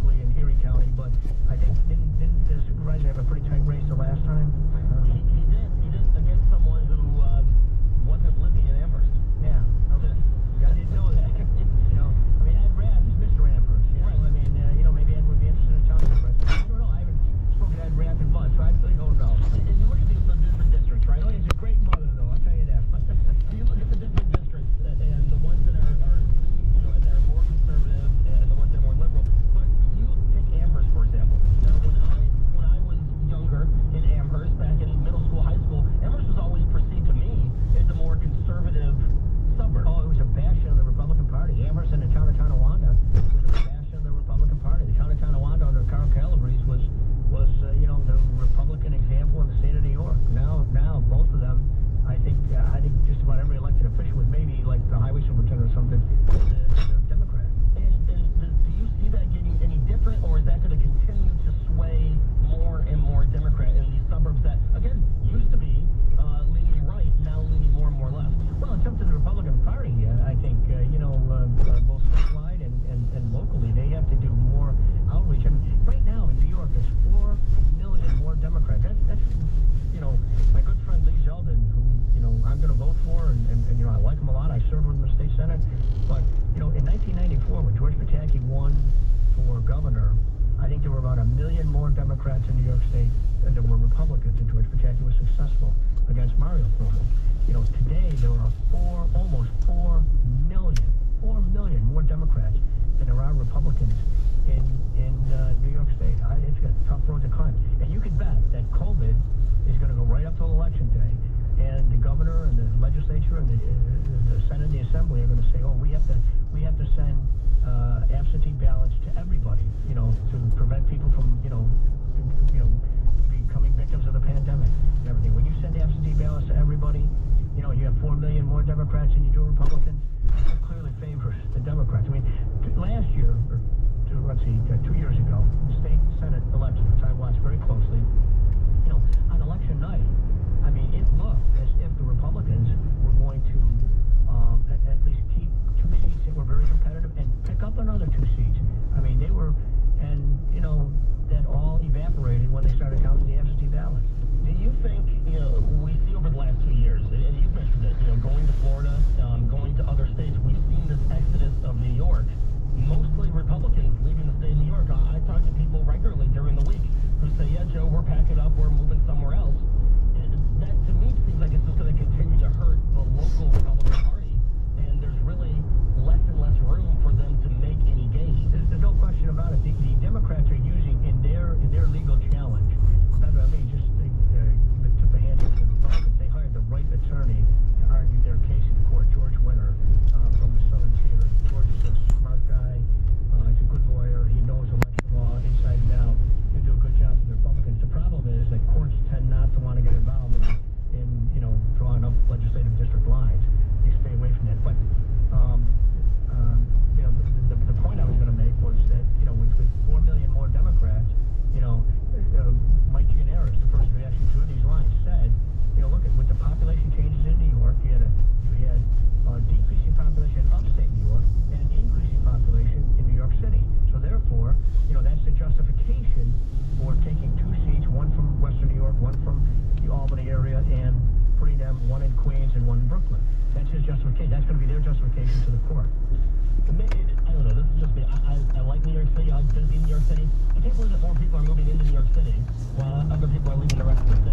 locally in Erie County, but I think didn't the supervisor have a pretty tight race the last time? He did against someone who wasn't living in Amherst. Yeah. Okay. I didn't know that. I mean, Ed Rath is Mr. Amherst. Right. I mean, maybe Ed would be interested in telling you, but I don't know. I haven't spoken to Ed Rath in months, so I really don't know. And you look at the different districts, right? Oh, he's a great mother, though. I'll tell you that. You look at the different districts and the ones that are that are more conservative and the ones that are more liberal. But you take Amherst, for example. Now, when I was younger in Amherst, back in middle school, high school, Amherst was always perceived to me as a more conservative suburb. Oh, it was a bastion of the Republican Party. Amherst and the town of Tonawanda was a bastion of the Republican Party. The town of Tonawanda under Carl Calabrese was the Republican example in the state of New York. Now both of them, I think just about every elected official, with maybe like the highway superintendent or something, is a Democrat. And do you see that getting any different, or is that going to continue to sway more and more Democrat in these suburbs that, again, used to be leaning right, now leaning more and more left? Well, it's up to the Republican Party. I think, both statewide and locally, they have to do more outreach. I mean, right now in New York, there's 4 million more Democrats. That's my good friend Lee Zeldin, who, I'm going to vote for, and I like him a lot. I served with him in the state senate. But, in 1994, when George Pataki won for governor, I think there were about 1 million more Democrats in New York State than there were Republicans, and George Pataki was successful against Mario Cuomo. Today there are almost 4 million more Democrats than there are Republicans in New York State. It's got a tough road to climb. And you can bet that COVID is going to go right up till Election Day, and the governor and the legislature and the Senate and the Assembly are going to say, oh, we have to send absentee ballots to everybody, to prevent people from, becoming victims of the pandemic and everything. When you send absentee ballots to everybody, you have 4 million more Democrats than you do Republicans. That clearly favors the Democrats. I mean, last year, or 2 years ago, the state Senate election, which I watched very closely, on election night, I mean, it looked as if the Republicans were going to at least keep 2 seats that were very competitive and pick up another 2 seats. I mean, they were, and, that all evaporated when they started counting the absentee ballots. Do you think, we see over the last 2 years, and you've mentioned it, going to Florida, going to other states, we've seen this exodus of New York, mostly Republicans leaving the state of New York. I talk to people regularly during the week who say, yeah, Joe, we're packing up, we're moving somewhere else. That, to me, seems like it's just going to continue to hurt the local Republican Party, and there's really less and less room for them to make any gains. There's no question about it. The Democrats are using in their legal challenge. That's what I mean. Just took the hand to the Republicans. They hired the right attorney to argue their case in court, George Winter, from the Southern Tier. George is a smart guy. He's a good lawyer. He knows election law inside and out. He'll do a good job for the Republicans. The problem is that courts tend not to want to get involved in drawing up legislative district lines. They stay away from that. But the point I was going to make was that with 4 million more Democrats, Mike Gianaris, the person who actually drew these lines, said, look at with the population changes in New York, you had a decreasing population in upstate New York and an increasing population in New York City. So therefore, that's the justification for taking 2 seats, one from Western New York, one from the Albany area, and putting them one in Queens and one in Brooklyn. That's his justification. That's going to be their justification to the court. I don't know, this is just me. I like New York City. I'm busy in New York City. I can't believe that more people are moving into New York City while other people are leaving the rest of the state.